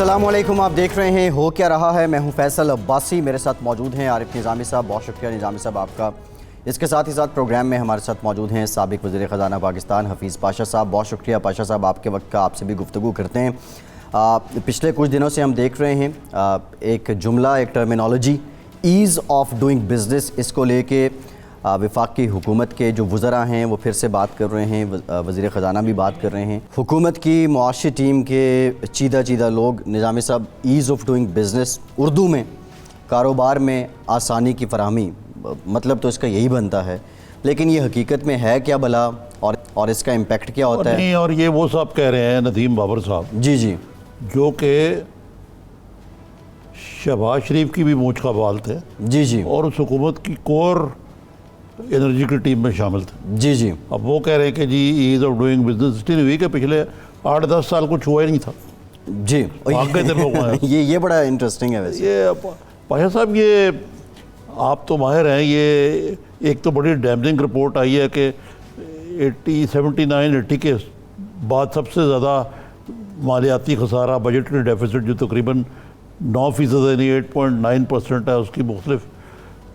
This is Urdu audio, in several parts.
السلام علیکم، آپ دیکھ رہے ہیں ہو کیا رہا ہے۔ میں ہوں فیصل عباسی، میرے ساتھ موجود ہیں عارف نظامی صاحب۔ بہت شکریہ نظامی صاحب آپ کا۔ اس کے ساتھ ہی ساتھ پروگرام میں ہمارے ساتھ موجود ہیں سابق وزیر خزانہ پاکستان حفیظ پاشا صاحب۔ بہت شکریہ پاشا صاحب، آپ کے وقت کا، آپ سے بھی گفتگو کرتے ہیں۔ پچھلے کچھ دنوں سے ہم دیکھ رہے ہیں ایک جملہ، ایک terminology, ease of doing business, اس کو لے کے وفاقی حکومت کے جو وزراء ہیں وہ پھر سے بات کر رہے ہیں، وزیر خزانہ بھی بات کر رہے ہیں۔ حکومت کی معاشی ٹیم کے چیدہ لوگ، نظامی صاحب، as of doing business Urdu میں کاروبار میں آسانی کی فراہمی، مطلب تو اس کا یہی بنتا ہے، لیکن یہ حقیقت میں ہے کیا بھلا، اور اس کا امپیکٹ کیا ہوتا ہے؟ اور یہ وہ صاحب کہہ رہے ہیں، ندیم بابر صاحب، جی جو کہ شہباز شریف کی بھی مونچھ کا بال تھے، جی اور اس حکومت کی کور انرجی کی ٹیم میں شامل تھے۔ جی اب وہ کہہ رہے ہیں کہ جی ایز آف ڈوئنگ بزنس اس لیے ہوئی کہ پچھلے 8-10 سال کچھ ہوا ہی نہیں تھا، جی بھاگ گئے تھے لوگ وہاں۔ یہ بڑا انٹرسٹنگ ہے ویسے۔ یہ پاشا صاحب، یہ آپ تو ماہر ہیں، یہ ایک تو بڑی ڈیمننگ رپورٹ آئی ہے کہ 79-80 کے بعد سب سے زیادہ مالیاتی خسارہ، بجٹری ڈیفیسٹ جو تقریباً 9%، یعنی 8.9% ہے، اس کی مختلف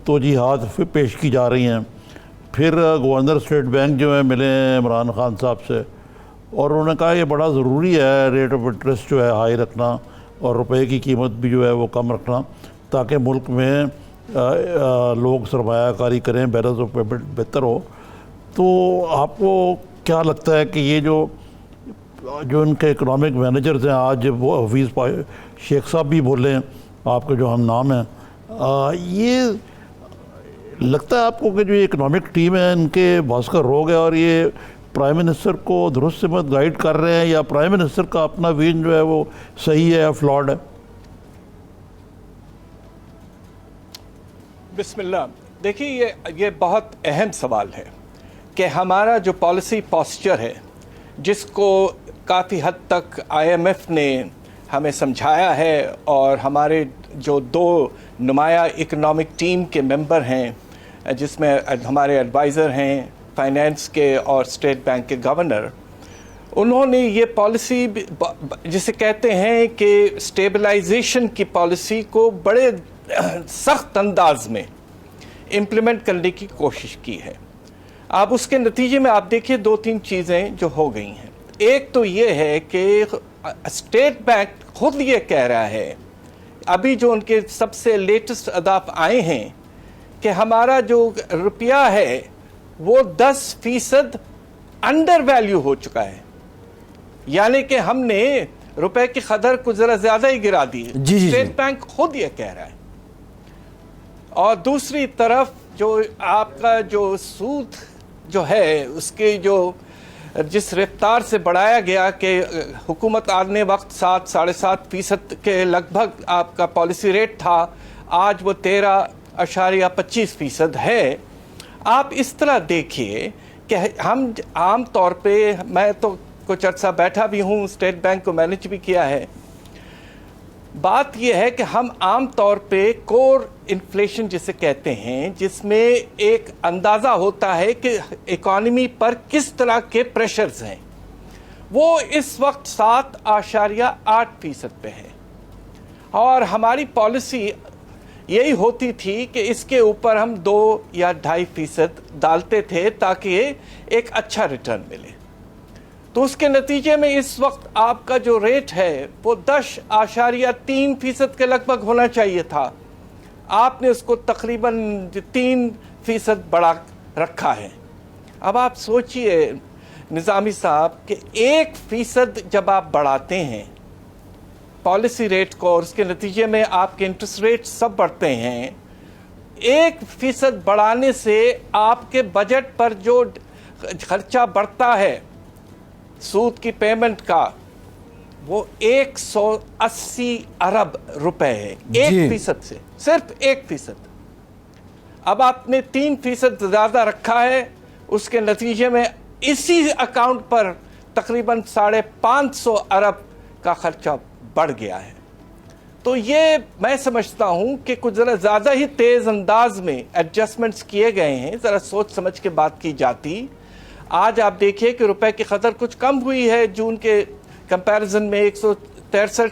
توجیحات پیش کی جا رہی ہیں۔ پھر گورنر اسٹیٹ بینک جو ہے ملے ہیں عمران خان صاحب سے، اور انہوں نے کہا یہ بڑا ضروری ہے ریٹ آف انٹرسٹ جو ہے ہائی رکھنا، اور روپے کی قیمت بھی جو ہے وہ کم رکھنا، تاکہ ملک میں لوگ سرمایہ کاری کریں، بیلنس آف پیمنٹ بہتر ہو۔ تو آپ کو کیا لگتا ہے کہ یہ جو ان کے اکنامک مینیجرز ہیں، آج وہ حفیظ شیخ صاحب بھی بولے ہیں، آپ کے جو ہم نام ہیں، یہ لگتا ہے آپ کو کہ جو یہ اکنامک ٹیم ہے ان کے باس کا روگ ہے، اور یہ پرائم منسٹر کو درست سمت گائیڈ کر رہے ہیں، یا پرائم منسٹر کا اپنا ویژن جو ہے وہ صحیح ہے یا فلاڈ ہے؟ بسم اللہ۔ دیکھیے، یہ بہت اہم سوال ہے کہ ہمارا جو پالیسی پوسچر ہے، جس کو کافی حد تک IMF نے ہمیں سمجھایا ہے، اور ہمارے جو 2 نمایاں اکنامک ٹیم کے ممبر ہیں، جس میں ہمارے ایڈوائزر ہیں فائنینس کے اور اسٹیٹ بینک کے گورنر، انہوں نے یہ پالیسی جسے کہتے ہیں کہ اسٹیبلائزیشن کی پالیسی کو بڑے سخت انداز میں امپلیمنٹ کرنے کی کوشش کی ہے۔ اب اس کے نتیجے میں آپ دیکھیے 2-3 چیزیں جو ہو گئی ہیں۔ ایک تو یہ ہے کہ اسٹیٹ بینک خود یہ کہہ رہا ہے، ابھی جو ان کے سب سے لیٹسٹ اہداف آئے ہیں، کہ ہمارا جو روپیہ ہے وہ 10% انڈر ویلیو ہو چکا ہے، یعنی کہ ہم نے روپے کی قدر کو ذرا زیادہ ہی گرا دی۔ اسٹیٹ بینک خود یہ کہہ رہا ہے۔ اور دوسری طرف جو آپ کا جو سود جو ہے، اس کے جو جس رفتار سے بڑھایا گیا کہ حکومت آنے وقت 7-7.5% کے لگ بھگ آپ کا پالیسی ریٹ تھا، آج وہ 13.25% ہے۔ آپ اس طرح دیکھیے کہ ہم عام طور پہ، میں تو کچھ عرصہ بیٹھا بھی ہوں، اسٹیٹ بینک کو مینیج بھی کیا ہے، بات یہ ہے کہ ہم عام طور پہ کور انفلیشن جسے کہتے ہیں، جس میں ایک اندازہ ہوتا ہے کہ اکانومی پر کس طرح کے پریشرز ہیں، وہ اس وقت 7.8% پہ ہے، اور ہماری پالیسی یہی ہوتی تھی کہ اس کے اوپر ہم 2 یا 2.5% ڈالتے تھے تاکہ ایک اچھا ریٹرن ملے۔ تو اس کے نتیجے میں اس وقت آپ کا جو ریٹ ہے وہ 10.3% کے لگ بھگ ہونا چاہیے تھا، آپ نے اس کو تقریباً 3% بڑھا رکھا ہے۔ اب آپ سوچئے نظامی صاحب کہ 1% جب آپ بڑھاتے ہیں پالیسی ریٹ کو، اور اس کے نتیجے میں آپ کے انٹرسٹ ریٹ سب بڑھتے ہیں، 1% بڑھانے سے آپ کے بجٹ پر جو خرچہ بڑھتا ہے سود کی پیمنٹ کا، وہ 180 ارب روپے ہے، 1% سے، صرف 1%۔ اب آپ نے 3% زیادہ رکھا ہے، اس کے نتیجے میں اسی اکاؤنٹ پر تقریباً 550 ارب کا خرچہ بڑھ گیا ہے۔ تو یہ میں سمجھتا ہوں کہ کچھ ذرا زیادہ ہی تیز انداز میں ایڈجسٹمنٹس کیے گئے ہیں، ذرا سوچ سمجھ کے بات کی جاتی۔ آج آپ دیکھیے کہ روپے کی قدر کچھ کم ہوئی ہے، جون کے کمپیریزن میں 63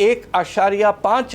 1.5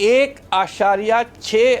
1.6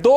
2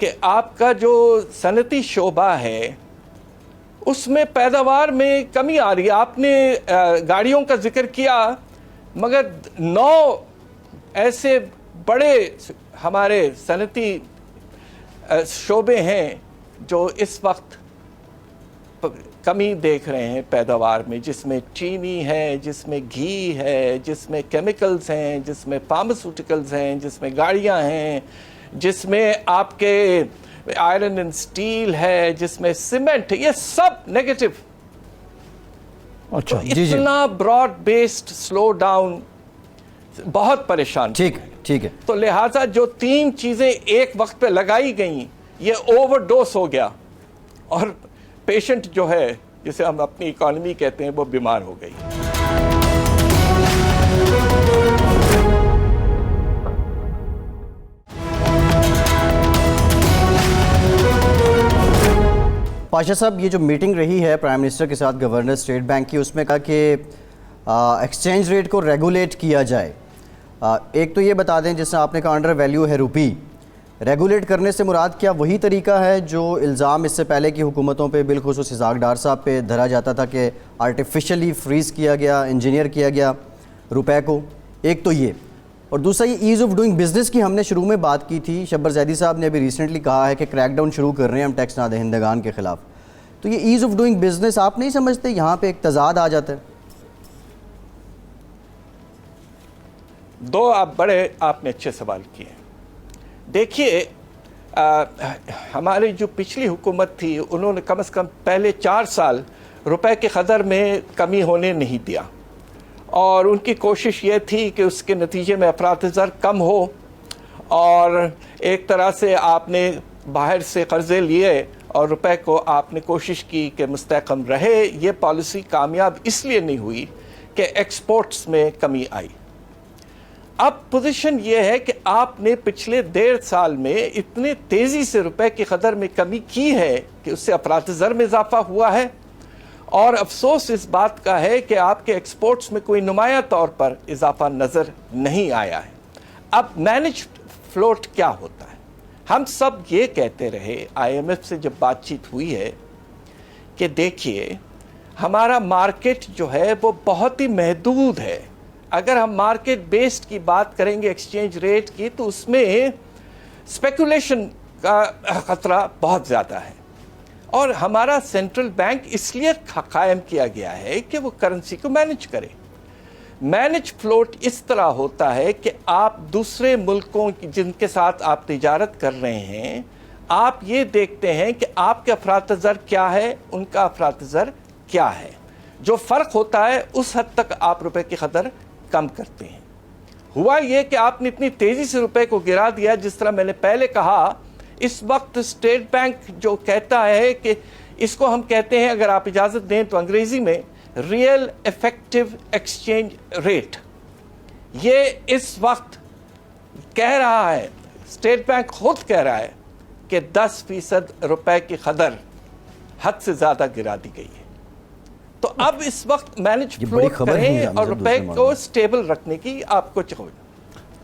کہ آپ کا جو صنعتی شعبہ ہے اس میں پیداوار میں کمی آ رہی ہے. آپ نے گاڑیوں کا ذکر کیا, مگر 9 ایسے بڑے ہمارے صنعتی شعبے ہیں جو اس وقت کمی دیکھ رہے ہیں پیداوار میں, جس میں چینی ہے, جس میں گھی ہے, جس میں کیمیکلز ہیں, جس میں فارماسیوٹیکلز ہیں, جس میں گاڑیاں ہیں, جس میں آپ کے آئرن اینڈ سٹیل ہے, جس میں سیمنٹ ہے. یہ سب نیگیٹو. اچھا اتنا براڈ بیسڈ سلو ڈاؤن بہت پریشان. ٹھیک ہے. تو لہٰذا جو 3 چیزیں ایک وقت پہ لگائی گئیں, یہ اوور ڈوز ہو گیا اور پیشنٹ جو ہے, جسے ہم اپنی اکانومی کہتے ہیں, وہ بیمار ہو گئی. پاشا صاحب, یہ جو میٹنگ رہی ہے پرائم منسٹر کے ساتھ گورنر اسٹیٹ بینک کی, اس میں کہا کہ ایکسچینج ریٹ کو ریگولیٹ کیا جائے. ایک تو یہ بتا دیں, جس سے آپ نے کہا انڈر ویلیو ہے روپی, ریگولیٹ کرنے سے مراد کیا وہی طریقہ ہے جو الزام اس سے پہلے کی حکومتوں پہ بالخصوص اسحاق ڈار صاحب پہ دھرا جاتا تھا کہ آرٹیفیشلی فریز کیا گیا, انجینئر کیا گیا روپے کو؟ ایک تو یہ, اور دوسرا یہ ایز آف ڈوئنگ بزنس کی ہم نے شروع میں بات کی تھی. شبر زیدی صاحب نے ابھی ریسنٹلی کہا ہے کہ کریک ڈاؤن شروع کر رہے ہیں ہم ٹیکس نہ دہندگان کے خلاف. تو یہ ایز آف ڈوئنگ بزنس آپ نہیں سمجھتے یہاں پہ ایک تضاد آ جاتا ہے؟ آپ نے اچھے سوال کیے. دیکھیے, ہماری جو پچھلی حکومت تھی انہوں نے کم از کم پہلے 4 سال روپے کے قدر میں کمی ہونے نہیں دیا, اور ان کی کوشش یہ تھی کہ اس کے نتیجے میں افراط زر کم ہو, اور ایک طرح سے آپ نے باہر سے قرضے لیے اور روپے کو آپ نے کوشش کی کہ مستحکم رہے. یہ پالیسی کامیاب اس لیے نہیں ہوئی کہ ایکسپورٹس میں کمی آئی. اب پوزیشن یہ ہے کہ آپ نے پچھلے 1.5 سال میں اتنے تیزی سے روپے کی قدر میں کمی کی ہے کہ اس سے افراط زر میں اضافہ ہوا ہے, اور افسوس اس بات کا ہے کہ آپ کے ایکسپورٹس میں کوئی نمایاں طور پر اضافہ نظر نہیں آیا ہے. اب مینج فلوٹ کیا ہوتا ہے؟ ہم سب یہ کہتے رہے, آئی ایم ایف سے جب بات چیت ہوئی ہے, کہ دیکھیے ہمارا مارکیٹ جو ہے وہ بہت ہی محدود ہے. اگر ہم مارکیٹ بیسڈ کی بات کریں گے ایکسچینج ریٹ کی, تو اس میں اسپیکولیشن کا خطرہ بہت زیادہ ہے, اور ہمارا سینٹرل بینک اس لیے قائم کیا گیا ہے کہ وہ کرنسی کو مینج کرے. مینج فلوٹ اس طرح ہوتا ہے کہ آپ دوسرے ملکوں جن کے ساتھ آپ تجارت کر رہے ہیں, آپ یہ دیکھتے ہیں کہ آپ کے افراط زر کیا ہے, ان کا افراط زر کیا ہے. جو فرق ہوتا ہے اس حد تک آپ روپے کی قدر کم کرتے ہیں. ہوا یہ کہ آپ نے اتنی تیزی سے روپے کو گرا دیا, جس طرح میں نے پہلے کہا, اس وقت اسٹیٹ بینک جو کہتا ہے کہ اس کو ہم کہتے ہیں, اگر آپ اجازت دیں تو انگریزی میں, ریئل ایفیکٹو ایکسچینج ریٹ. یہ اس وقت کہہ رہا ہے, اسٹیٹ بینک خود کہہ رہا ہے کہ 10% روپے کی قدر حد سے زیادہ گرا دی گئی ہے. تو اب اس وقت مینج فلوٹ کریں اور روپے کو سٹیبل رکھنے کی آپ کو چاہیے.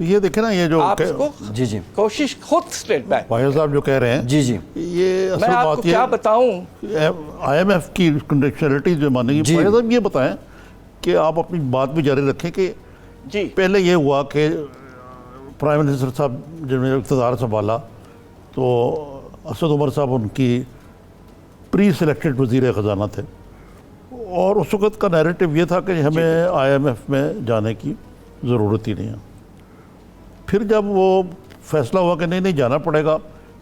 یہ دیکھیں نا, یہ جو جی کوشش خود اسٹیٹ بینک بھائی صاحب جو کہہ رہے ہیں, جی یہ میں آپ کو کیا بتاؤں, آئی ایم ایف کی کنڈیشنلٹی جو مانے گی. بھائی صاحب یہ بتائیں کہ آپ اپنی بات بھی جاری رکھیں کہ جی پہلے یہ ہوا کہ پرائم منسٹر صاحب جب نے اقتدار سنبھالا تو اسد عمر صاحب ان کی پری سلیکٹڈ وزیر خزانہ تھے, اور اس وقت کا نیریٹو یہ تھا کہ ہمیں آئی ایم ایف میں جانے کی ضرورت ہی نہیں ہے. پھر جب وہ فیصلہ ہوا کہ نہیں جانا پڑے گا,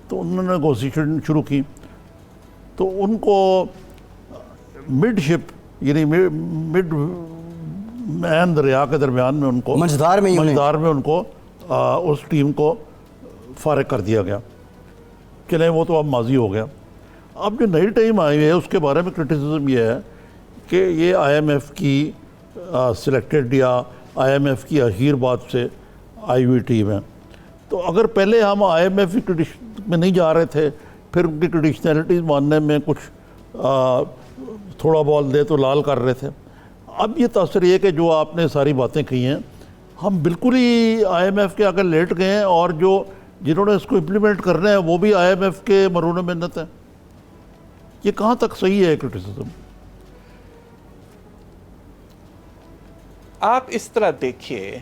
تو انہوں نے نیگوسیشن شروع کی. تو ان کو مڈ شپ یعنی مڈ مین دریا کے درمیان میں ان کو منجدار میں ان کو اس ٹیم کو فارغ کر دیا گیا. چلیں وہ تو اب ماضی ہو گیا. اب جو نئی ٹیم آئی ہے اس کے بارے میں کرٹیسزم یہ ہے کہ یہ آئی ایم ایف کی سلیکٹڈ یا آئی ایم ایف کی اخیر بعد سے آئی ہوئی ٹیم ہے. تو اگر پہلے ہم آئی ایم ایف میں نہیں جا رہے تھے, پھر ان کی ٹریڈیشنلٹیز ماننے میں کچھ تھوڑا بال دے تو لال کر رہے تھے, اب یہ تاثر یہ کہ جو آپ نے ساری باتیں کہی ہیں, ہم بالکل ہی آئی ایم ایف کے اگر لیٹ گئے ہیں, اور جو جنہوں نے اس کو امپلیمنٹ کرنا ہے وہ بھی IMF کے مرہون منت ہیں. یہ کہاں تک صحیح ہے کرٹیسزم؟ آپ اس طرح دیکھیے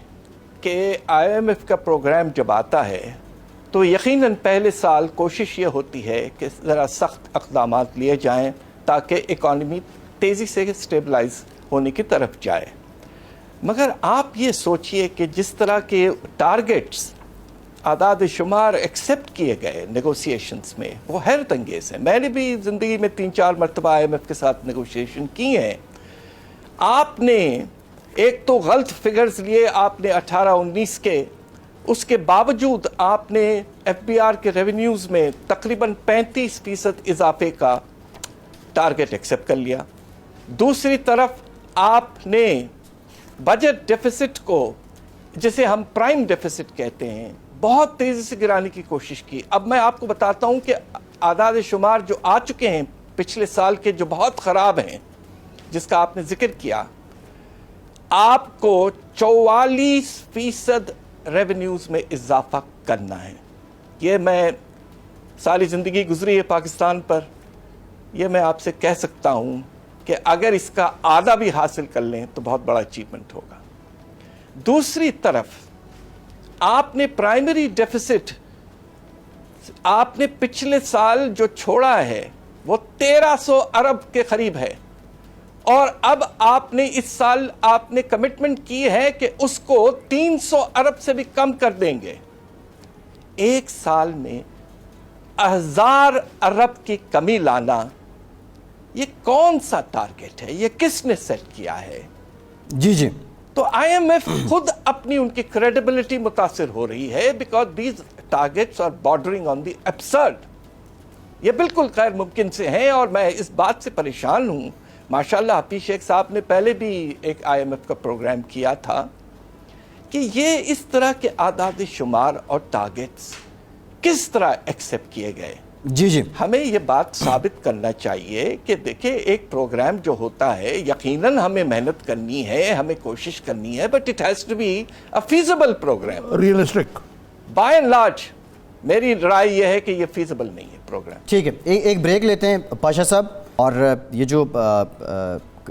کہ IMF کا پروگرام جب آتا ہے تو یقیناً پہلے سال کوشش یہ ہوتی ہے کہ ذرا سخت اقدامات لیے جائیں تاکہ اکانومی تیزی سے اسٹیبلائز ہونے کی طرف جائے. مگر آپ یہ سوچئے کہ جس طرح کے ٹارگیٹس اعداد شمار ایکسیپٹ کیے گئے نیگوسیشنز میں وہ حیرت انگیز ہیں. میں نے بھی زندگی میں 3-4 مرتبہ IMF کے ساتھ نیگوشیشن کی ہیں. آپ نے ایک تو غلط فگرز لیے آپ نے 18-19 کے، اس کے باوجود آپ نے FBR کے ریونیوز میں تقریباً 35% اضافے کا ٹارگیٹ ایکسیپٹ کر لیا. دوسری طرف آپ نے بجٹ ڈیفیسٹ کو، جسے ہم پرائم ڈیفیسٹ کہتے ہیں، بہت تیزی سے گرانے کی کوشش کی. اب میں آپ کو بتاتا ہوں کہ اعداد شمار جو آ چکے ہیں پچھلے سال کے جو بہت خراب ہیں، جس کا آپ نے ذکر کیا، آپ کو 44% ریونیوز میں اضافہ کرنا ہے. یہ میں ساری زندگی گزری ہے پاکستان پر، یہ میں آپ سے کہہ سکتا ہوں کہ اگر اس کا آدھا بھی حاصل کر لیں تو بہت بڑا اچیومنٹ ہوگا. دوسری طرف آپ نے پرائمری ڈیفیسٹ آپ نے پچھلے سال جو چھوڑا ہے وہ 1300 ارب کے قریب ہے، اور اب آپ نے اس سال آپ نے کمٹمنٹ کی ہے کہ اس کو 300 ارب سے بھی کم کر دیں گے. ایک سال میں 1000 ارب کی کمی لانا، یہ کون سا ٹارگیٹ ہے؟ یہ کس نے سیٹ کیا ہے؟ جی تو IMF خود اپنی ان کی کریڈیبلٹی متاثر ہو رہی ہے، because these targets are bordering on the absurd. یہ بالکل غیر ممکن سے ہیں، اور میں اس بات سے پریشان ہوں. ماشاءاللہ حفیظ شیخ صاحب نے پہلے بھی ایک IMF کا پروگرام کیا تھا کہ یہ اس طرح کے اعداد شمار اور ٹارگیٹس کس طرح ایکسیپٹ کیے گئے. جی ہمیں یہ بات ثابت کرنا چاہیے کہ دیکھیں ایک پروگرام جو ہوتا ہے یقیناً ہمیں محنت کرنی ہے، ہمیں کوشش کرنی ہے، but it has to be a feasible program. Realistic by and large میری رائے یہ ہے کہ یہ فیزیبل نہیں ہے پروگرام. ٹھیک ہے، ایک بریک لیتے ہیں پاشا صاحب. اور یہ جو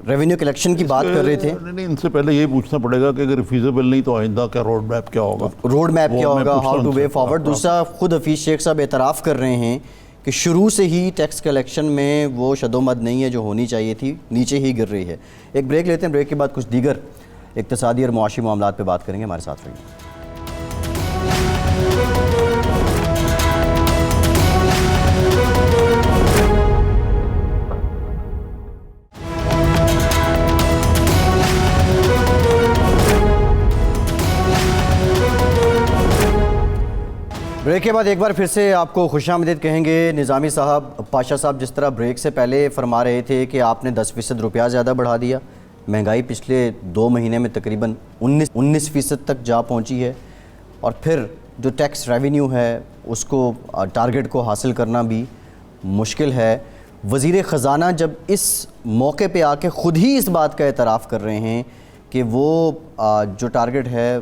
ریونیو کلیکشن کی بات کر رہے تھے، نہیں، ان سے پہلے یہی پوچھنا پڑے گا کہ اگر فیزیبل نہیں تو آئندہ کیا روڈ میپ کیا ہوگا؟ روڈ میپ کیا ہوگا، ہاؤ ٹو وے فارورڈ. دوسرا خود حفیظ شیخ صاحب اعتراف کر رہے ہیں کہ شروع سے ہی ٹیکس کلیکشن میں وہ شدومد نہیں ہے جو ہونی چاہیے تھی، نیچے ہی گر رہی ہے. ایک بریک لیتے ہیں، بریک کے بعد کچھ دیگر اقتصادی اور معاشی معاملات پہ بات کریں گے. ہمارے ساتھ رہیے. بریک کے بعد ایک بار پھر سے آپ کو خوش آمدید کہیں گے. نظامی صاحب، پاشا صاحب جس طرح بریک سے پہلے فرما رہے تھے کہ آپ نے 10% روپیہ زیادہ بڑھا دیا، مہنگائی پچھلے 2 مہینے میں تقریباً 19% تک جا پہنچی ہے، اور پھر جو ٹیکس ریونیو ہے اس کو ٹارگٹ کو حاصل کرنا بھی مشکل ہے. وزیر خزانہ جب اس موقع پہ آ کے خود ہی اس بات کا اعتراف کر رہے ہیں کہ وہ جو ٹارگٹ ہے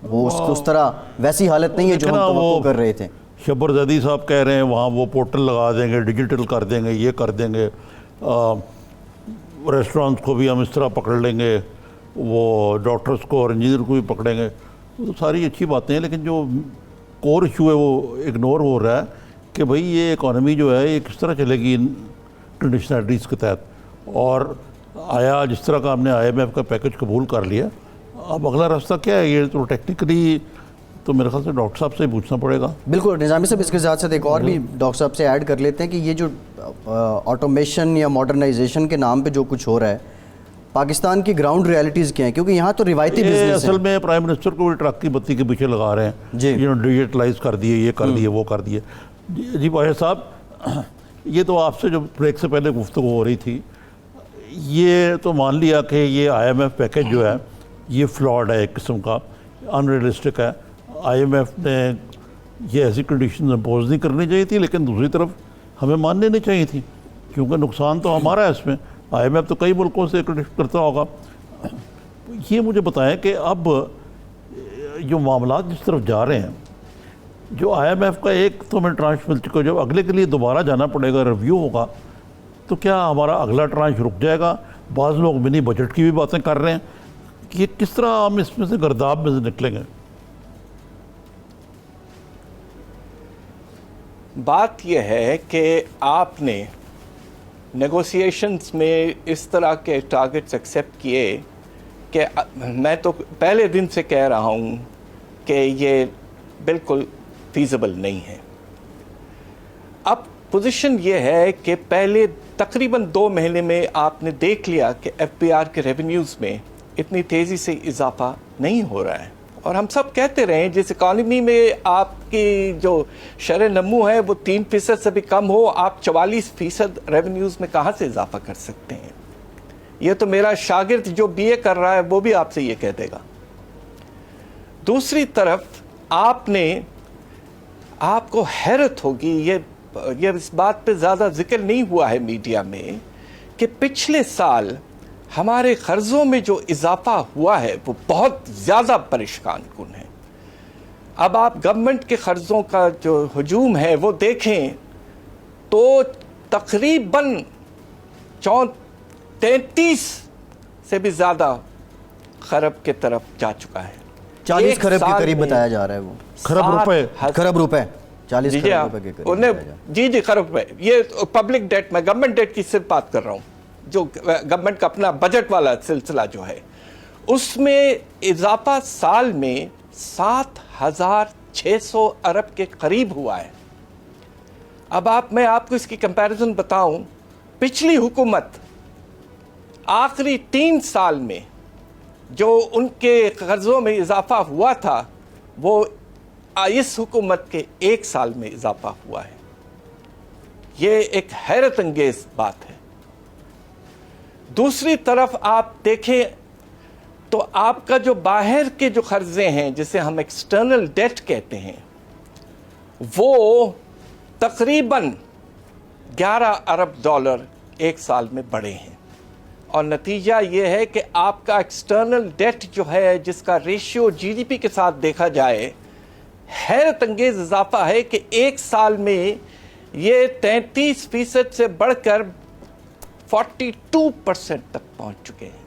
وہ اس طرح ویسی حالت نہیں ہے جو ہم توقع کر رہے تھے. شبر زیدی صاحب کہہ رہے ہیں وہاں وہ پورٹل لگا دیں گے، ڈیجیٹل کر دیں گے، یہ کر دیں گے، ریسٹورانٹس کو بھی ہم اس طرح پکڑ لیں گے، وہ ڈاکٹرز کو اور انجینئر کو بھی پکڑیں گے. تو ساری اچھی باتیں ہیں، لیکن جو کور ایشو ہے وہ اگنور ہو رہا ہے کہ بھئی یہ اکانومی جو ہے یہ کس طرح چلے گی کنڈیشنلٹیز کے تحت. اور آیا جس طرح کا ہم نے IMF کا پیکج قبول کر لیا، اب اگلا راستہ کیا ہے؟ یہ تو ٹیکنیکلی تو میرے خیال سے ڈاکٹر صاحب سے ہی پوچھنا پڑے گا. بالکل نظامی صاحب، اس کے ساتھ ساتھ ایک اور بھی ڈاکٹر صاحب سے ایڈ کر لیتے ہیں کہ یہ جو آٹومیشن یا ماڈرنائزیشن کے نام پہ جو کچھ ہو رہا ہے، پاکستان کی گراؤنڈ ریالٹیز کیا ہیں؟ کیونکہ یہاں تو روایتی بزنس ہے. اصل میں پرائم منسٹر کو بھی ٹرک کی بتی کے پیچھے لگا رہے ہیں، جنہوں نے ڈیجیٹلائز کر دیے، یہ کر دیے، وہ کر دیے. جی باشا صاحب، یہ تو آپ سے جو بریک سے پہلے گفتگو ہو رہی تھی، یہ تو مان لیا کہ یہ IMF پیکج جو ہے یہ فلاڈ ہے، ایک قسم کا ان ریئلسٹک ہے. IMF نے یہ ایسی کنڈیشن امپوز نہیں کرنی چاہیے تھی، لیکن دوسری طرف ہمیں ماننے نہیں چاہیے تھی، کیونکہ نقصان تو ہمارا ہے اس میں. IMF تو کئی ملکوں سے کرتا ہوگا. یہ مجھے بتائیں کہ اب جو معاملات جس طرف جا رہے ہیں، جو IMF کا ایک تو ہمیں ٹرانش مل چکا، جب اگلے کے لیے دوبارہ جانا پڑے گا، ریویو ہوگا، تو کیا ہمارا اگلا ٹرانش رک جائے گا؟ بعض لوگ منی بجٹ کی بھی باتیں کر رہے ہیں کہ کس طرح ہم اس میں سے گرداب میں سے نکلیں گے؟ بات یہ ہے کہ آپ نے نیگوسیشنز میں اس طرح کے ٹارگٹس ایکسیپٹ کیے کہ میں تو پہلے دن سے کہہ رہا ہوں کہ یہ بالکل فیزیبل نہیں ہے۔ اب پوزیشن یہ ہے کہ پہلے تقریباً 2 مہینے میں آپ نے دیکھ لیا کہ FBR کے ریونیوز میں اتنی تیزی سے اضافہ نہیں ہو رہا ہے، اور ہم سب کہتے رہے جس اکانومی میں آپ کی جو شرح نمو ہے وہ 3% سے بھی کم ہو، آپ 44% ریونیوز میں کہاں سے اضافہ کر سکتے ہیں؟ یہ تو میرا شاگرد جو BA کر رہا ہے وہ بھی آپ سے یہ کہہ دے گا۔ دوسری طرف آپ کو حیرت ہوگی، یہ اس بات پہ زیادہ ذکر نہیں ہوا ہے میڈیا میں، کہ پچھلے سال ہمارے قرضوں میں جو اضافہ ہوا ہے وہ بہت زیادہ پریشان کن ہے۔ اب آپ گورنمنٹ کے قرضوں کا جو ہجوم ہے وہ دیکھیں تو تقریباً 33 سے بھی زیادہ خرب کے طرف جا چکا ہے۔ 40 خرب کے قریب بتایا جا رہا ہے، وہ خرب روپے 40 خرب روپے کے قریب۔ جی خرب روپے، یہ پبلک ڈیٹ، میں گورنمنٹ ڈیٹ کی صرف بات کر رہا ہوں، جو گورنمنٹ کا اپنا بجٹ والا سلسلہ جو ہے، اس میں اضافہ سال میں 7,600 ارب کے قریب ہوا ہے۔ اب میں آپ کو اس کی کمپیریزن بتاؤں، پچھلی حکومت آخری 3 سال میں جو ان کے قرضوں میں اضافہ ہوا تھا وہ اس حکومت کے 1 سال میں اضافہ ہوا ہے۔ یہ ایک حیرت انگیز بات ہے۔ دوسری طرف آپ دیکھیں تو آپ کا جو باہر کے جو قرضے ہیں جسے ہم ایکسٹرنل ڈیٹ کہتے ہیں، وہ تقریباً 11 ارب ڈالر 1 سال میں بڑھے ہیں، اور نتیجہ یہ ہے کہ آپ کا ایکسٹرنل ڈیٹ جو ہے جس کا ریشیو GDP کے ساتھ دیکھا جائے، حیرت انگیز اضافہ ہے کہ 1 سال میں یہ 33% سے بڑھ کر 42% تک پہنچ چکے ہیں۔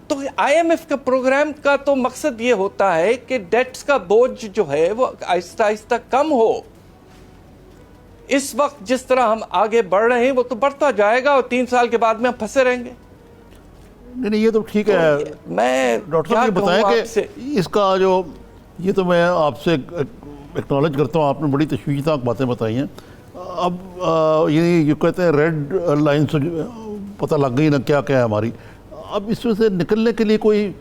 تو IMF کے پروگرام کا تو مقصد یہ ہوتا ہے کہ ڈیٹس کا بوجھ جو ہے وہ آہستہ آہستہ کم ہو۔ اس وقت جس طرح ہم آگے بڑھ رہے ہیں وہ تو بڑھتا جائے گا، اور 3 سال کے بعد میں ہم پھنسے رہیں گے۔ نہیں یہ تو ٹھیک ہے، میں ڈاکٹر صاحب یہ بتائیں کہ اس کا جو یہ تو میں آپ سے ایکنالج کرتا ہوں، آپ نے بڑی تشویشناک باتیں بتائی ہیں۔ اب یہ کہتے ہیں ریڈ لائن سے پتہ لگ گئی نا کیا کیا ہے ہماری، اب اس میں سے نکلنے کے لیے کوئی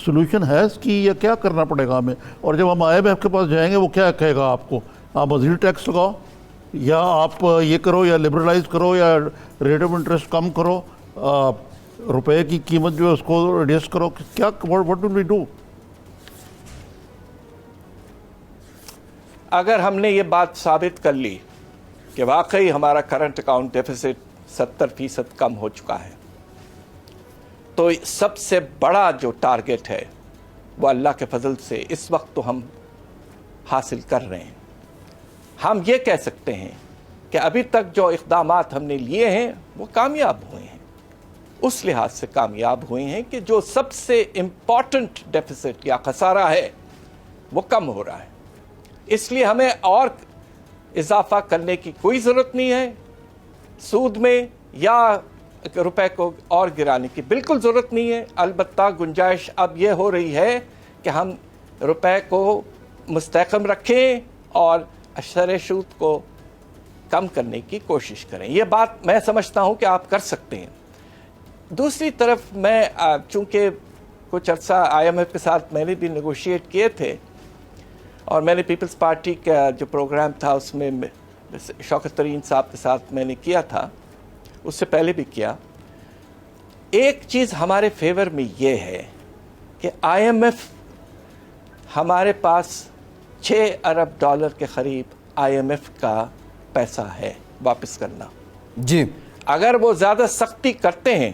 سلوشن ہے اس کی، یا کیا کرنا پڑے گا ہمیں؟ اور جب ہم IMF کے پاس جائیں گے وہ کیا کہے گا آپ کو؟ آپ مزید ٹیکس لگاؤ، یا آپ یہ کرو، یا لبرلائز کرو، یا ریٹ آف انٹرسٹ کم کرو، روپے کی قیمت جو ہے اس کو ریڈیوس کرو، کیا what will we do؟ اگر ہم نے یہ بات ثابت کر لی کہ واقعی ہمارا کرنٹ اکاؤنٹ ڈیفیسٹ 70% کم ہو چکا ہے، تو سب سے بڑا جو ٹارگٹ ہے وہ اللہ کے فضل سے اس وقت تو ہم حاصل کر رہے ہیں۔ ہم یہ کہہ سکتے ہیں کہ ابھی تک جو اقدامات ہم نے لیے ہیں وہ کامیاب ہوئے ہیں، اس لحاظ سے کامیاب ہوئے ہیں کہ جو سب سے امپورٹنٹ ڈیفیسٹ یا خسارہ ہے وہ کم ہو رہا ہے۔ اس لیے ہمیں اور اضافہ کرنے کی کوئی ضرورت نہیں ہے، سود میں یا روپے کو اور گرانے کی بالکل ضرورت نہیں ہے۔ البتہ گنجائش اب یہ ہو رہی ہے کہ ہم روپے کو مستحکم رکھیں اور اشر سود کو کم کرنے کی کوشش کریں۔ یہ بات میں سمجھتا ہوں کہ آپ کر سکتے ہیں۔ دوسری طرف میں چونکہ کچھ عرصہ IMF کے ساتھ میں نے بھی نیگوشیٹ کیے تھے، اور میں نے پیپلز پارٹی کا جو پروگرام تھا اس میں شوکت ترین صاحب کے ساتھ میں نے کیا تھا، اس سے پہلے بھی کیا۔ ایک چیز ہمارے فیور میں یہ ہے کہ IMF ہمارے پاس 6 ارب ڈالر کے قریب IMF کا پیسہ ہے واپس کرنا۔ جی اگر وہ زیادہ سختی کرتے ہیں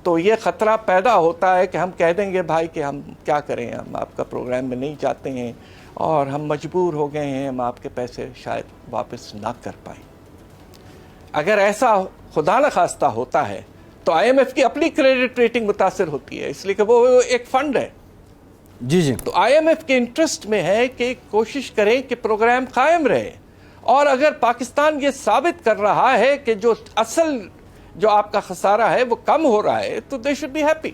تو یہ خطرہ پیدا ہوتا ہے کہ ہم کہہ دیں گے بھائی کہ ہم کیا کریں، ہم آپ کا پروگرام میں نہیں جاتے ہیں اور ہم مجبور ہو گئے ہیں، ہم آپ کے پیسے شاید واپس نہ کر پائیں۔ اگر ایسا خدا نخواستہ ہوتا ہے تو آئی ایم ایف کی اپنی کریڈٹ ریٹنگ متاثر ہوتی ہے، اس لیے کہ وہ ایک فنڈ ہے۔ جی تو آئی ایم ایف کے انٹرسٹ میں ہے کہ کوشش کریں کہ پروگرام قائم رہے، اور اگر پاکستان یہ ثابت کر رہا ہے کہ جو اصل جو آپ کا خسارہ ہے وہ کم ہو رہا ہے، تو they should be happy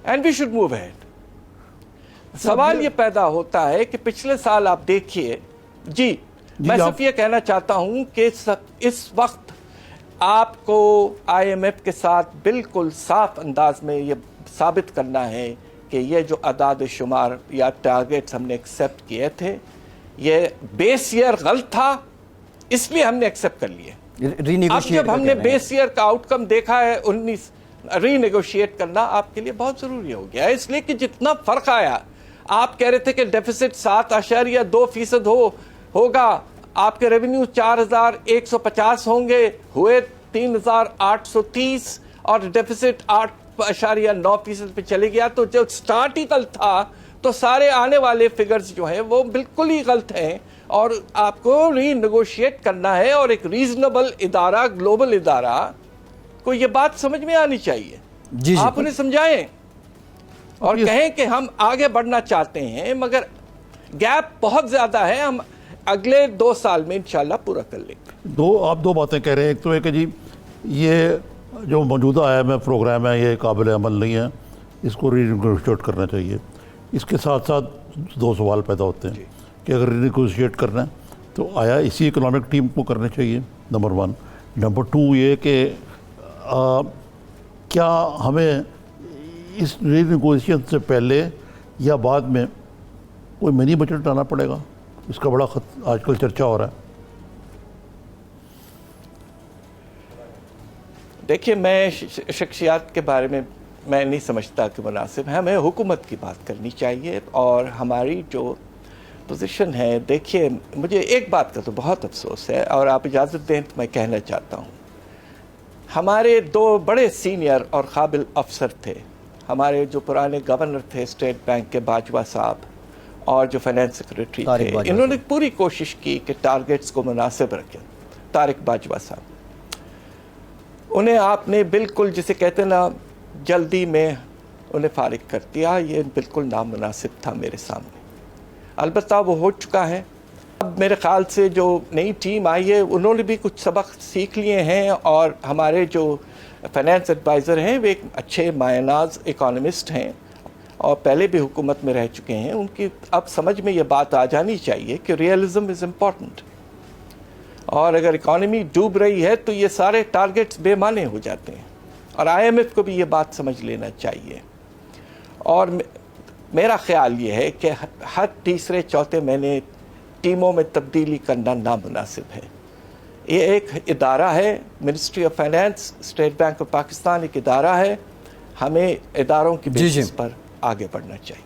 and we should move ahead. سوال یہ پیدا ہوتا ہے کہ پچھلے سال آپ دیکھیے، میں صرف یہ کہنا چاہتا ہوں کہ اس وقت آپ کو آئی ایم ایف کے ساتھ بالکل صاف انداز میں یہ ثابت کرنا ہے کہ یہ جو اعداد و شمار یا ٹارگیٹس ہم نے ایکسیپٹ کیے تھے، یہ بیس ایئر غلط تھا، اس لیے ہم نے ایکسیپٹ کر لیے۔ اب جب ہم نے بیس ایئر کا آؤٹ کم دیکھا ہے، ری نیگوشیٹ کرنا آپ کے لیے بہت ضروری ہو گیا ہے، اس لیے کہ جتنا فرق آیا، آپ کہہ رہے تھے کہ ڈیفیسٹ 7.2% ہوگا، آپ کے ریونیو 4,150 ہوں گے، ہوئے 3,830 اور ڈیفیسٹ 8.9% پہ چلے گیا۔ تو جو سٹارٹ ہی غلط تھا تو سارے آنے والے فگرز جو ہیں وہ بالکل ہی غلط ہیں، اور آپ کو ری نیگوشیٹ کرنا ہے، اور ایک ریزنیبل ادارہ، گلوبل ادارہ کو یہ بات سمجھ میں آنی چاہیے۔ آپ انہیں سمجھائیں اور کہیں کہ ہم آگے بڑھنا چاہتے ہیں، مگر گیپ بہت زیادہ ہے، ہم اگلے 2 سال میں انشاءاللہ پورا کر لیں گے۔ آپ دو باتیں کہہ رہے ہیں، ایک تو ہے کہ جی یہ جو موجودہ آئی ایم ایف پروگرام ہے یہ قابل عمل نہیں ہے، اس کو ری نیگوشیٹ کرنا چاہیے۔ اس کے ساتھ ساتھ 2 سوال پیدا ہوتے ہیں کہ اگر ری نیگوشیٹ کرنا ہے تو آیا اسی اکنامک ٹیم کو کرنا چاہیے، نمبر 1۔ نمبر 2 یہ کہ کیا ہمیں اس ری نیگوشیشن سے پہلے یا بعد میں کوئی منی بجٹ لانا پڑے گا؟ اس کا بڑا آج کل چرچا ہو رہا ہے۔ دیکھیے، میں شخصیات کے بارے میں نہیں سمجھتا کہ مناسب ہے، ہمیں حکومت کی بات کرنی چاہیے، اور ہماری جو پوزیشن ہے، دیکھیے مجھے ایک بات کا تو بہت افسوس ہے، اور آپ اجازت دیں تو میں کہنا چاہتا ہوں، ہمارے 2 بڑے سینئر اور قابل افسر تھے، ہمارے جو پرانے گورنر تھے اسٹیٹ بینک کے باجوہ صاحب، اور جو فائنانس سیکریٹری تھے، انہوں نے پوری کوشش کی کہ ٹارگیٹس کو مناسب رکھیں۔ طارق باجوہ صاحب، انہیں آپ نے بالکل جسے کہتے ہیں نا جلدی میں انہیں فارغ کر دیا، یہ بالکل نامناسب تھا میرے سامنے۔ البتہ وہ ہو چکا ہے، اب میرے خیال سے جو نئی ٹیم آئی ہے انہوں نے بھی کچھ سبق سیکھ لیے ہیں، اور ہمارے جو فائنانس ایڈوائزر ہیں وہ ایک اچھے مایہ ناز اکانومسٹ ہیں، اور پہلے بھی حکومت میں رہ چکے ہیں، ان کی اب سمجھ میں یہ بات آ جانی چاہیے کہ ریئلزم از امپورٹنٹ، اور اگر اکانومی ڈوب رہی ہے تو یہ سارے ٹارگیٹس بے معنی ہو جاتے ہیں، اور آئی ایم ایف کو بھی یہ بات سمجھ لینا چاہیے۔ اور میرا خیال یہ ہے کہ ہر تیسرے چوتھے مہینے ٹیموں میں تبدیلی کرنا نامناسب ہے۔ یہ ایک ادارہ ہے، ministry of finance, state bank of Pakistan ایک ادارہ ہے، ہمیں اداروں کی بیسس پر آگے بڑھنا چاہیے۔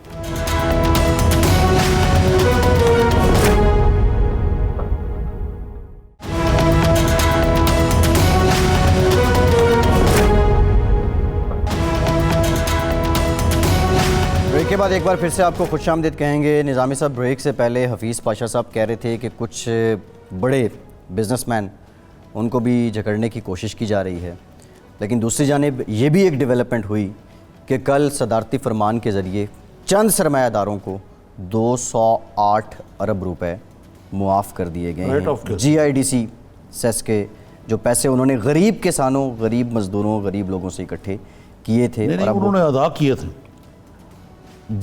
بریک کے بعد ایک بار پھر سے آپ کو خوش آمدید کہیں گے۔ نظامی صاحب، بریک سے پہلے حفیظ پاشا صاحب کہہ رہے تھے کہ کچھ بڑے بزنس مین ان کو بھی جکڑنے کی کوشش کی جا رہی ہے، لیکن دوسری جانب یہ بھی ایک ڈیولپمنٹ ہوئی کہ کل صدارتی فرمان کے ذریعے چند سرمایہ داروں کو 208 ارب روپے معاف کر دیے گئے ہیں۔ جی آئی ڈی سی سیس کے جو پیسے انہوں نے غریب کسانوں، غریب مزدوروں، غریب لوگوں سے اکٹھے کیے تھے، اور اب انہوں نے ادا کیے تھے،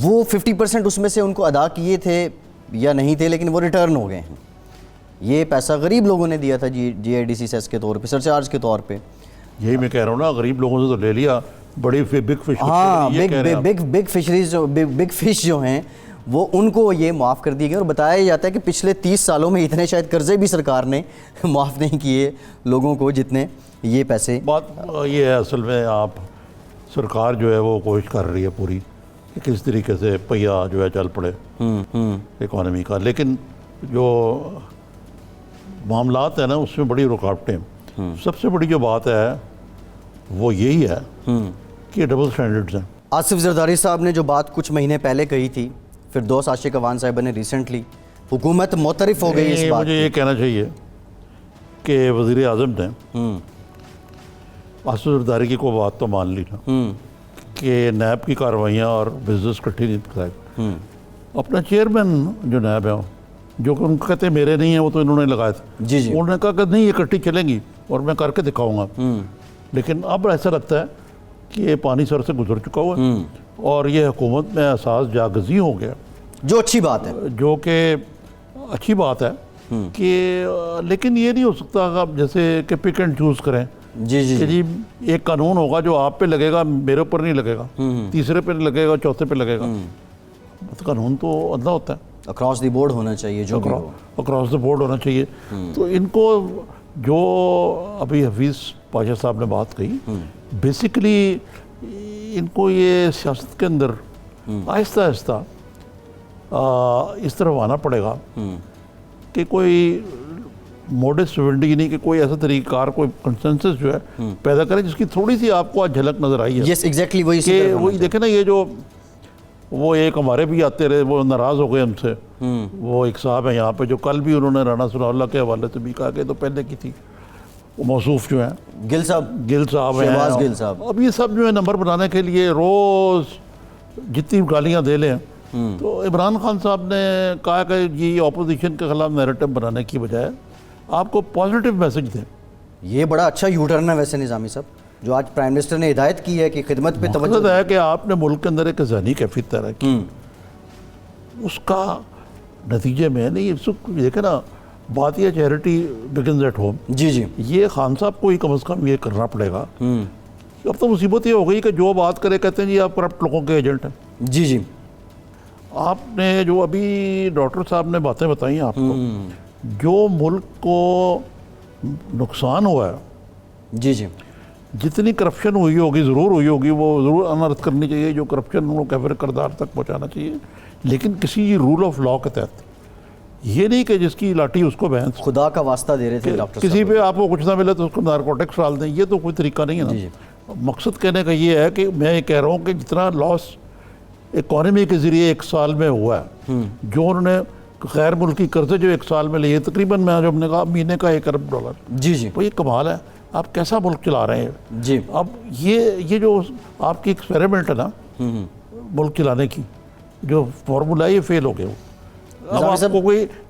وہ 50% اس میں سے ان کو ادا کیے تھے یا نہیں تھے، لیکن وہ ریٹرن ہو گئے ہیں۔ یہ پیسہ غریب لوگوں نے دیا تھا جی آئی ڈی سی سیس کے طور پہ، سرچارج کے طور پہ۔ یہی میں کہہ رہا ہوں نا، غریب لوگوں سے تو لے لیا، بڑی بگ فش، ہاں بگ فشریز، بگ فش جو ہیں وہ ان کو یہ معاف کر دیے گئے، اور بتایا جاتا ہے کہ پچھلے 30 سالوں میں اتنے شاید قرضے بھی سرکار نے معاف نہیں کیے لوگوں کو جتنے یہ پیسے۔ بات یہ ہے اصل میں، آپ سرکار جو ہے وہ کوشش کر رہی ہے پوری کہ کس طریقے سے پہیا جو ہے چل پڑے اکانومی کا، لیکن جو معاملات ہیں نا اس میں بڑی رکاوٹیں۔ سب سے بڑی جو بات ہے وہ یہی ہے کہ ڈبل سٹینڈرڈز ہیں۔ آصف زرداری صاحب نے جو بات کچھ مہینے پہلے کہی تھی پھر دوست عاشق اوان صاحبہ نے ریسنٹلی حکومت معترف ہو گئی اس بات مجھے یہ کہنا چاہیے کہ وزیر اعظم نے اسد زرداری کی کوئی بات تو مان لی نا کہ نیب کی کاروائیاں اور بزنس کٹھی نہیں کرائی. اپنا چیئرمین جو نیب ہے جو کہ ان کو کہتے ہیں میرے نہیں ہیں وہ تو انہوں نے لگائے تھے, جی جی انہوں نے کہا کہ نہیں یہ کٹھی چلیں گی اور میں کر کے دکھاؤں گا. لیکن اب ایسا لگتا ہے کہ یہ پانی سر سے گزر چکا ہوا ہے اور یہ حکومت میں احساس جاگزی ہو گیا, جو اچھی بات ہے, جو کہ اچھی بات ہے کہ لیکن یہ نہیں ہو سکتا کہ آپ جیسے کہ پک اینڈ چوز کریں جی جی کہ جی ایک قانون ہوگا جو آپ پہ لگے گا میرے اوپر نہیں لگے گا, تیسرے پہ لگے گا, چوتھے پہ لگے گا. قانون تو ادنا ہوتا ہے, اکراس دی بورڈ ہونا چاہیے, جو بھی ہو اکراس دا بورڈ ہونا چاہیے. تو ان کو جو ابھی حفیظ پاشا صاحب نے بات کہی, بیسیکلی ان کو یہ سیاست کے اندر آہستہ آہستہ اس طرف آنا پڑے گا کہ کوئی موڈس وینڈی نہیں کہ کوئی ایسا طریقہ کار کوئی کنسنسس جو ہے پیدا کرے جس کی تھوڑی سی آپ کو آج جھلک نظر آئی ہے. یس ایگزیکٹلی وہی کہ وہی دیکھیں نا, یہ جو وہ ایک ہمارے بھی آتے رہے وہ ناراض ہو گئے ہم سے. وہ ایک صاحب ہیں یہاں پہ جو کل بھی انہوں نے رانا ثناء اللہ کے حوالے سے بھی کہا کہ تو پہلے کی تھی, وہ موصوف جو ہیں گل صاحب, گل صاحب ہیں, شہباز گل صاحب. اب یہ سب جو ہے نمبر بنانے کے لیے روز جتنی گالیاں دے لیں. تو عمران خان صاحب نے کہا کہ یہ اپوزیشن کے خلاف نیریٹو بنانے کی بجائے آپ کو پازیٹیو میسج دیں. یہ بڑا اچھا یو ٹرن ہے ویسے نظامی صاحب, جو آج پرائم منسٹر نے ہدایت کی ہے کہ خدمت پہ توجہ مقصد ہے کہ آپ نے ملک کے اندر ایک ذہنی کیفیت پیدا کی, اس کا نتیجے میں نہیں دیکھیں نا, بات یہ چیریٹی بگنز ایٹ ہوم. جی جی یہ خان صاحب کو ہی کم از کم یہ کرنا پڑے گا. اب تو مصیبت یہ ہو گئی کہ جو بات کرے کہتے ہیں جی آپ کرپٹ لوگوں کے ایجنٹ ہیں. جی جی آپ نے جو ابھی ڈاکٹر صاحب نے باتیں بتائیں آپ کو, جو ملک کو نقصان ہوا ہے, جی جی جتنی کرپشن ہوئی ہوگی ضرور ہوئی ہوگی, وہ ضرور انرتھ کرنی چاہیے, جو کرپشن وہ کیفر کردار تک پہنچانا چاہیے, لیکن کسی رول آف لا کے تحت. یہ نہیں کہ جس کی لاٹھی اس کو بھینس, خدا کا واسطہ دے رہے تھے ڈاکٹر کسی پہ آپ کو کچھ نہ ملے تو اس کو نارکوٹکس ڈال دیں. یہ تو کوئی طریقہ نہیں ہے نا. مقصد کہنے کا یہ ہے کہ میں یہ کہہ رہا ہوں کہ جتنا لاس اکانومی کے ذریعے ایک سال میں ہوا ہے, جو انہوں نے غیر ملکی قرضے جو ایک سال میں لیے تقریباً میں جو ہم نے کہا مہینے کا $1 ارب, جی جی وہ یہ کمال ہے. آپ کیسا ملک چلا رہے ہیں. جی اب یہ جو آپ کی ایکسپیریمنٹ ہے نا ملک چلانے کی, جو فارمولا ہے یہ فیل ہو گیا. اب آپ کو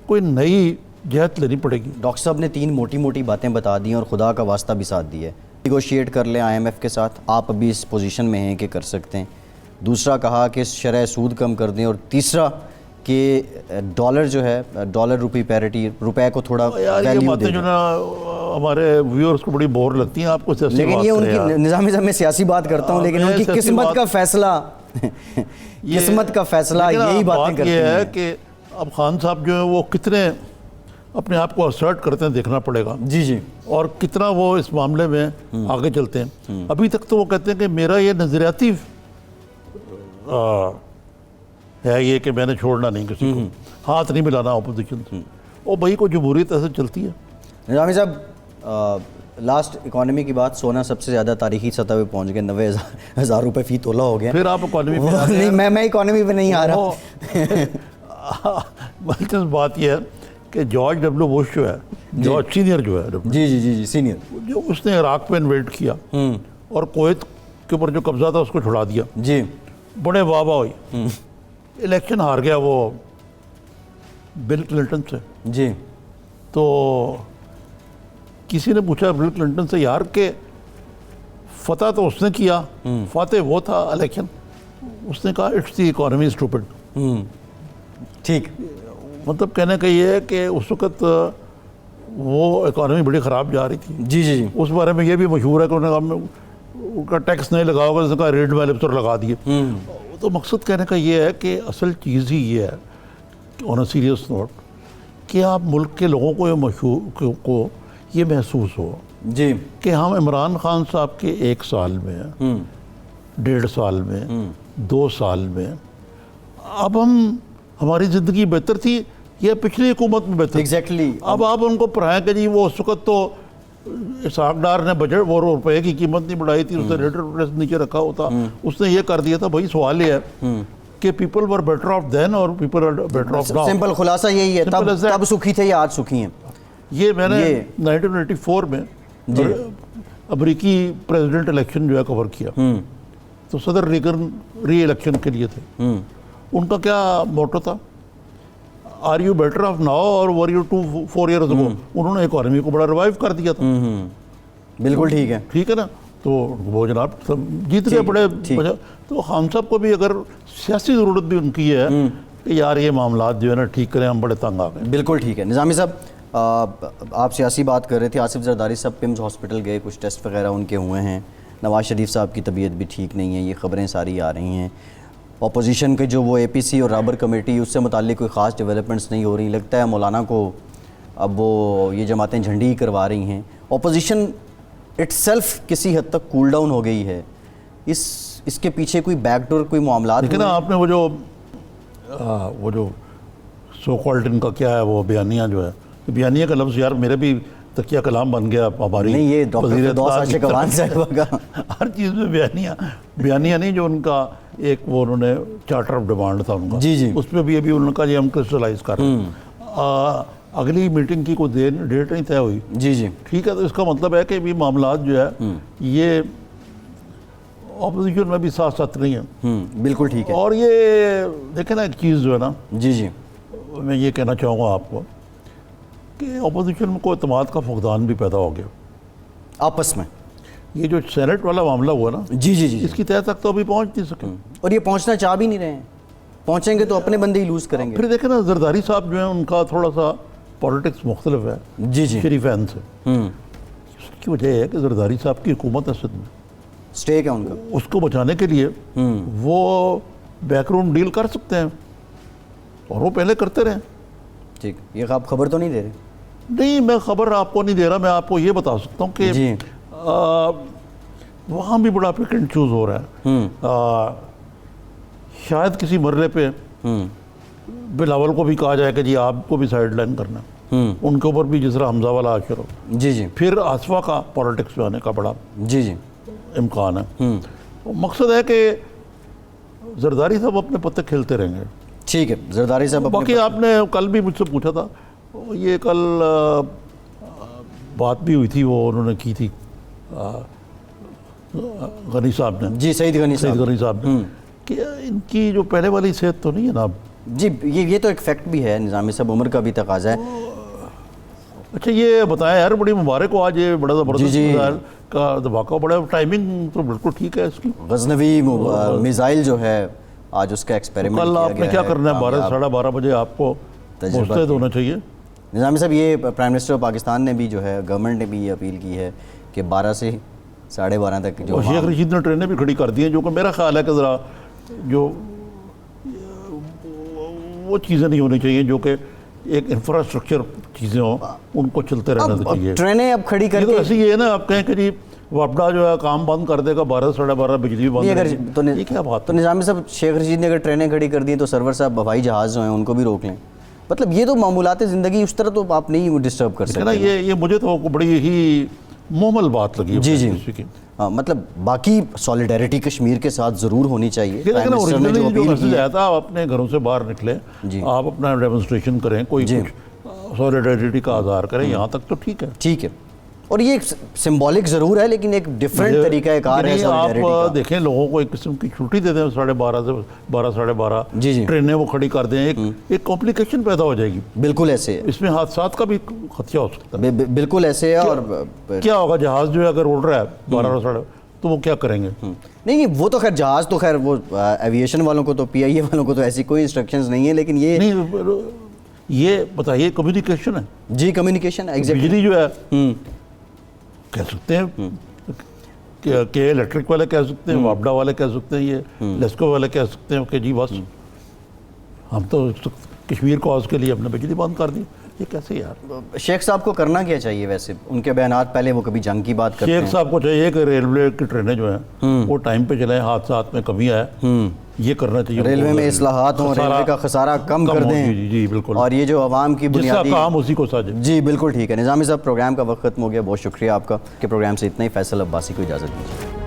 کوئی نئی جہت لینی پڑے گی. ڈاکٹر صاحب نے 3 موٹی موٹی باتیں بتا دی اور خدا کا واسطہ بھی ساتھ دیا ہے. نیگوشیٹ کر لیں IMF کے ساتھ, آپ ابھی اس پوزیشن میں ہیں کہ کر سکتے ہیں. دوسرا کہا کہ شرح سود کم کر دیں, اور تیسرا کہ ڈالر جو ہے ڈالر روپی پیرٹی, روپے کو تھوڑا ویلیو دیں. جو نا ہمارے ویورز کو بڑی بور لگتی ہیں, آپ کو سیاسی لیکن یہ ان کی نظامی صاحب میں سیاسی بات کرتا ہوں, لیکن ان کی قسمت کا فیصلہ قسمت کا فیصلہ یہی باتیں کرتے ہیں. یہ ہے کہ اب خان صاحب جو ہیں وہ کتنے اپنے آپ کو اسرٹ کرتے ہیں دیکھنا پڑے گا. جی جی اور کتنا وہ اس معاملے میں آگے چلتے ہیں. ابھی تک تو وہ کہتے ہیں کہ میرا یہ نظریاتی ہے یہ کہ میں نے چھوڑنا نہیں کسی کو, ہاتھ نہیں ملانا اپوزیشن سے. اور بھائی کو جمہوریت ایسے چلتی ہے. نظامی صاحب لاسٹ اکانومی کی بات, سونا سب سے زیادہ تاریخی سطح پہ پہنچ گیا, 90,000 روپے فی تولہ ہو گیا. پھر آپ اکانومی پہ نہیں, میں اکانومی پہ نہیں آ رہا. دلچسپ بات یہ ہے کہ جارج ڈبلیو بش جو ہے, جارج سینئر جو ہے, جی جی جی جی سینئر, جو اس نے عراق پہ انویٹ کیا اور کویت کے اوپر جو قبضہ تھا اس کو چھڑا دیا. جی بڑے واہ واہ ہوئی. الیکشن ہار گیا وہ بل کلنٹن سے. جی تو کسی نے پوچھا بل کلنٹن سے, یار کہ فتح تو اس نے کیا, فاتح وہ تھا الیکشن. اس نے کہا اٹس دی اکانومی اسٹوپڈ. ٹھیک, مطلب کہنے کا یہ ہے کہ اس وقت وہ اکانومی بڑی خراب جا رہی تھی. جی جی جی اس بارے میں یہ بھی مشہور ہے کہ انہوں نے ان کا ٹیکس نہیں لگا ہوگا, اس نے کہا ریڈ ویلیپسر لگا دیے. تو مقصد کہنے کا یہ ہے کہ اصل چیز ہی یہ ہے آن اے سیریس نوٹ کہ آپ ملک کے لوگوں کو یہ محسوس ہو جی کہ ہم عمران خان صاحب کے 1 سال میں, 1.5 سال میں, 2 سال میں, اب ہماری زندگی بہتر تھی یا پچھلی حکومت میں بہتر. ایگزیکٹلی. اب آپ ان کو پڑھائیں کہ جی وہ اس وقت تو اسحاق ڈار نے بجٹ وہ روپے کی قیمت نہیں بڑھائی تھی, اس نے ریٹ نیچے رکھا ہوتا, اس نے یہ کر دیا تھا. بھائی سوال یہ ہے کہ people were better off then اور people are better off now. Simple خلاصہ یہی ہے, تب سکھی تھے یا آج سکھی ہیں. یہ میں نے 1984 میں امریکی پریزیڈنٹ الیکشن جو ہے کور کیا, تو صدر ریگن ری الیکشن کے لیے تھے. ان کا کیا موٹو تھا, are you better off now اور ور یو 4 ایئرز اگو. انہوں نے اکانومی کو بڑا ریوائیو کر دیا تھا. بالکل ٹھیک ہے, ٹھیک ہے نا. تو وہ جناب جیت گئے بڑے. تو خان صاحب کو بھی اگر سیاسی ضرورت بھی ان کی ہے کہ یار یہ معاملات جو ہے نا ٹھیک کریں, ہم بڑے تنگ آ گئے. بالکل ٹھیک ہے. نظامی صاحب, آپ سیاسی بات کر رہے تھے. آصف زرداری صاحب پمز ہاسپٹل گئے, کچھ ٹیسٹ وغیرہ ان کے ہوئے ہیں. نواز شریف صاحب کی طبیعت بھی ٹھیک نہیں ہے, یہ خبریں ساری آ رہی ہیں. اپوزیشن کے جو وہ اے پی سی اور رابر کمیٹی, اس سے متعلق کوئی خاص ڈیولپمنٹس نہیں ہو رہی. لگتا ہے مولانا کو اب وہ یہ جماعتیں جھنڈی ہی کروا رہی ہیں. اپوزیشن اٹ سیلف کسی حد تک کول ڈاؤن ہو گئی ہے. اس کے پیچھے کوئی بیک ڈور, کوئی معاملات؟ لیکن آپ نے وہ جو سو کالڈ ان کا کیا ہے وہ بیانیہ جو ہے, بیانیہ کا لفظ یار میرے بھی تکیہ کلام بن گیا ہماری. نہیں, یہ ڈاکٹر فردوس عاشق اوان صاحبہ کا ہر چیز میں بیانیہ نہیں, جو ان کا ایک وہ انہوں نے چارٹر آف ڈیمانڈ تھا ان کا, اس پہ بھی ابھی انہوں نے کہا یہ ہم کرسٹلائز کر رہے ہیں. اگلی میٹنگ کی کوئی ڈیٹ نہیں طے ہوئی. ٹھیک ہے, تو اس کا مطلب ہے کہ بھی معاملات جو ہے یہ اپوزیشن میں بھی ساتھ ساتھ نہیں ہیں. بالکل ٹھیک ہے. اور یہ دیکھیں نا ایک چیز جو ہے نا, میں یہ کہنا چاہوں گا آپ کو کہ اپوزیشن میں کوئی اعتماد کا فقدان بھی پیدا ہو گیا آپس میں. یہ جو سینٹ والا معاملہ ہوا نا, اس کی تہہ تک تو ابھی پہنچ نہیں سکے, اور یہ پہنچنا چاہ بھی نہیں رہے ہیں. پہنچیں گے تو اپنے بندے ہی لوز کریں گے. پھر دیکھیں نا زرداری صاحب جو ہیں ان کا تھوڑا سا پولیٹکس مختلف ہے شریفین سے. اس کی وجہ یہ ہے کہ زرداری صاحب کی حکومت ہے سندھ میں, اسٹیک ہے ان کا. اس کو بچانے کے لیے وہ بیک گراؤنڈ ڈیل کر سکتے ہیں, اور وہ پہلے کرتے رہے. ٹھیک, یہ آپ خبر تو نہیں دے رہے؟ نہیں, میں خبر آپ کو نہیں دے رہا, میں آپ کو یہ بتا سکتا ہوں کہ وہاں بھی بڑا پک اینڈ چوز ہو رہا ہے. شاید کسی مرحلے پہ بلاول کو بھی کہا جائے کہ جی آپ کو بھی سائیڈ لائن کرنا, ان کے اوپر بھی جس طرح حمزہ والا عاشر ہو. پھر آصفہ کا پولیٹکس میں آنے کا بڑا امکان ہے. مقصد ہے کہ زرداری صاحب اپنے پتے کھیلتے رہیں گے. ٹھیک ہے, زرداری صاحب. باقی آپ نے کل بھی مجھ سے پوچھا تھا, یہ کل بات بھی ہوئی تھی, وہ انہوں نے کی تھی غنی صاحب نے, سعید غنی صاحب نے, کہ ان کی جو پہلے والی صحت تو نہیں ہے نا اب. یہ تو ایک فیکٹ بھی ہے نظامی صاحب, عمر کا بھی تقاضا ہے. اچھا یہ بتائیں یار, بڑی مبارک ہو, آج یہ بڑا زبردست کا دھماکہ, بڑا ٹائمنگ تو بالکل ٹھیک ہے اس کی. غزنوی میزائل جو ہے آج اس کا ایکسپیریمنٹ کل آپ نے کیا کرنا ہے, 12:30 بجے آپ کو مستعد ہونا چاہیے. نظامی صاحب, یہ پرائم منسٹر آف پاکستان نے بھی جو ہے, گورنمنٹ نے بھی یہ اپیل کی ہے کہ 12 سے 12:30 تک جو شیخ رشید نے ٹرینیں بھی کھڑی کر دی ہیں, جو کہ میرا خیال ہے کہ ذرا جو وہ چیزیں نہیں ہونی چاہیے جو کہ ایک انفراسٹرکچر چیزیں ہوں, ان کو چلتے رہنا چاہیے. ٹرینیں اب کھڑی کر کے ایسے یہ ہے نا, آپ کہیں کہ جی وابڈا جو ہے کام بند کر دے گا, 12:30 بجلی بھی بند کر دے گا, یہ کیا بات؟ تو نظامی صاحب, شیخ رشید نے اگر ٹرینیں کھڑی کر دی تو سرور صاحب ہوائی جہاز جو ہیں ان کو بھی روک لیں. مطلب یہ تو معمولات زندگی, اس طرح تو آپ نہیں ڈسٹرب کر سکتے. یہ مجھے تو بڑی ہی مومل بات لگی. مطلب باقی سولیڈیرٹی کشمیر کے ساتھ ضرور ہونی چاہیے. لیکن اوریجنلی جو میسیج آیا تھا, آپ اپنے گھروں سے باہر نکلیں, آپ اپنا ڈیمونسٹریشن کریں, کوئی سولیڈیرٹی کا اظہار کریں, یہاں تک تو ٹھیک ہے. ٹھیک ہے, اور یہ سمبولک ضرور ہے, لیکن ایک ڈیفرنٹ طریقہ کار ہے. آپ دیکھیں لوگوں کو ایک قسم کی چھٹی دے دیں 12:30 سے 12:30, ٹرینیں وہ کھڑی کر دیں, ایک کمپلیکیشن پیدا ہو جائے گی. بالکل ایسے ہے, اس میں حادثات کا بھی خدشہ ہو سکتا ہے. بالکل ایسے ہے. اور کیا ہوگا, جہاز جو ہے اگر اڑ رہا ہے 12:30 تو وہ کیا کریں گے؟ نہیں, وہ تو خیر جہاز تو خیر وہ ایویشن والوں کو تو پی آئی اے والوں کو تو ایسی کوئی انسٹرکشنز نہیں ہے, لیکن یہ بتائیے کمیونیکیشن ہے. جی کمیونیکیشن ہے. بجلی جو ہے کہہ سکتے ہیں کہ الیکٹرک والے کہہ سکتے ہیں, وابڈا والے کہہ سکتے ہیں, یہ لیسکو والے کہہ سکتے ہیں کہ جی بس ہم تو کشمیر کاز کے لیے اپنے بجلی بند کر دی. یہ کیسے یار؟ شیخ صاحب کو کرنا کیا چاہیے ویسے؟ ان کے بیانات پہلے وہ کبھی جنگ کی بات کرتے ہیں. شیخ صاحب کو چاہیے کہ ریلوے کی ٹرینیں جو ہیں وہ ٹائم پہ چلائیں, حادثات میں کمی آئے, یہ کرنا چاہیے. ریلوے میں اصلاحات ہوں, ریلوے کا خسارہ کم کر دیں. جی بالکل, اور یہ جو عوام کی بنیادی کام اسی کو ساجے. جی بالکل ٹھیک ہے. نظامی صاحب, پروگرام کا وقت ختم ہو گیا, بہت شکریہ آپ کا کہ پروگرام سے اتنا ہی. فیصل عباسی کو اجازت دیجیے.